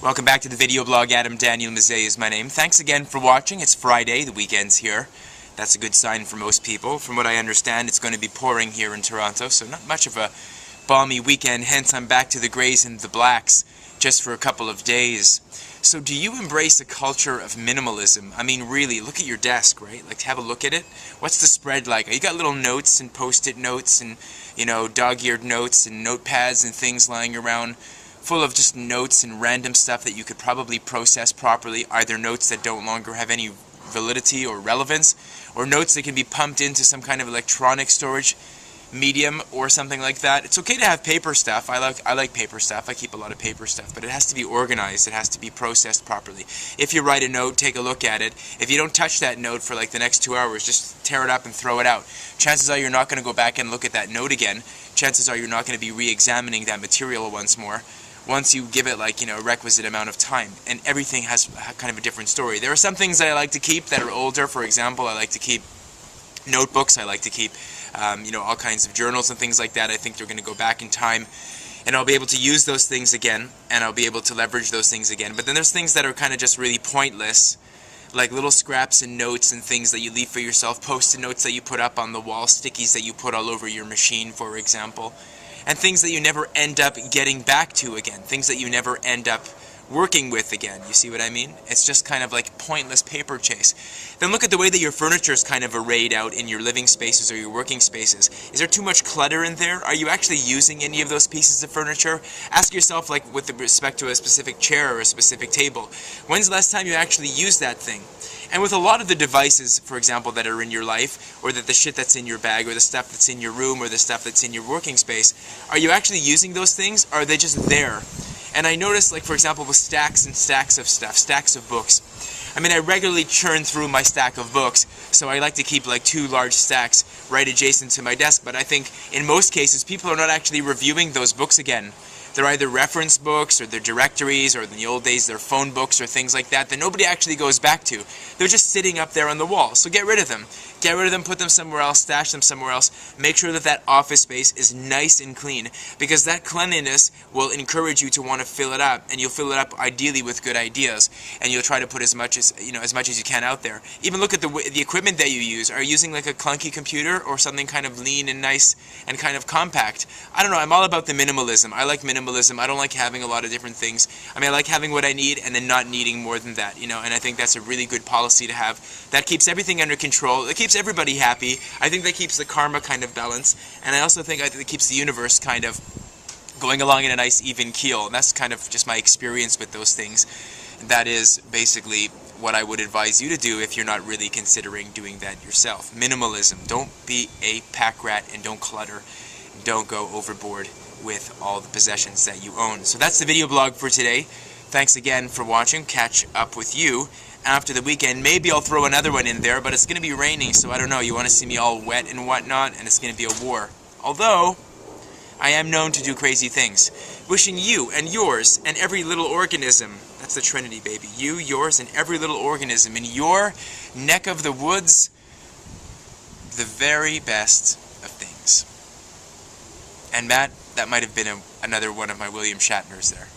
Welcome back to the video blog. Daniel Mezei is my name. Thanks again for watching. It's Friday, the weekend's here. That's a good sign for most people. From what I understand, it's going to be pouring here in Toronto, so not much of a balmy weekend, hence I'm back to the greys and the blacks just for a couple of days. So do you embrace a culture of minimalism? I mean, really, look at your desk, right? Like, have a look at it. What's the spread like? You got little notes and post-it notes and, dog-eared notes and notepads and things lying around full of just notes and random stuff that you could probably process properly, either notes that don't longer have any validity or relevance, or notes that can be pumped into some kind of electronic storage medium or something like that. It's okay to have paper stuff. I like paper stuff. I keep a lot of paper stuff, but it has to be organized. It has to be processed properly. If you write a note, take a look at it. If you don't touch that note for like the next 2 hours, just tear it up and throw it out. Chances are you're not going to go back and look at that note again. Chances are you're not going to be re-examining that material once more, once you give it a requisite amount of time. And everything has kind of a different story. There are some things that I like to keep that are older. For example, I like to keep notebooks. I like to keep all kinds of journals and things like that. I think they're going to go back in time, and I'll be able to use those things again, and I'll be able to leverage those things again. But then there's things that are kind of just really pointless, like little scraps and notes and things that you leave for yourself, post-it notes that you put up on the wall, stickies that you put all over your machine, for example, and things that you never end up getting back to again, things that you never end up working with again. You see what I mean? It's just kind of like pointless paper chase. Then look at the way that your furniture is kind of arrayed out in your living spaces or your working spaces. Is there too much clutter in there? Are you actually using any of those pieces of furniture? Ask yourself, like with respect to a specific chair or a specific table, when's the last time you actually used that thing? And with a lot of the devices, for example, that are in your life, or that the shit that's in your bag, or the stuff that's in your room, or the stuff that's in your working space, are you actually using those things, or are they just there? And I notice, like, for example, with stacks and stacks of stuff, stacks of books. I mean, I regularly churn through my stack of books, so I like to keep like 2 large stacks right adjacent to my desk, but I think in most cases people are not actually reviewing those books again. They're either reference books, or they're directories, or in the old days they're phone books or things like that nobody actually goes back to. They're just sitting up there on the wall, so get rid of them. Get rid of them, put them somewhere else, stash them somewhere else. Make sure that that office space is nice and clean, because that cleanliness will encourage you to want to fill it up, and you'll fill it up ideally with good ideas, and you'll try to put as much as you can out there. Even look at the equipment that you use. Are you using like a clunky computer or something kind of lean and nice and kind of compact? I don't know. I'm all about the minimalism. I like minimalism. I don't like having a lot of different things. I mean, I like having what I need and then not needing more than that, and I think that's a really good policy to have. That keeps everything under control. It keeps everybody happy. I think that keeps the karma kind of balanced, and I also think it keeps the universe kind of going along in a nice even keel. And that's kind of just my experience with those things. That is basically what I would advise you to do if you're not really considering doing that yourself. Minimalism. Don't be a pack rat and don't clutter. Don't go overboard with all the possessions that you own. So that's the video blog for today. Thanks again for watching. Catch up with you after the weekend. Maybe I'll throw another one in there, but it's going to be raining, so I don't know. You want to see me all wet and whatnot, and it's going to be a war. Although, I am known to do crazy things. Wishing you and yours and every little organism, that's the Trinity, baby, you, yours, and every little organism in your neck of the woods, the very best of things. And Matt, that might have been another one of my William Shatners there.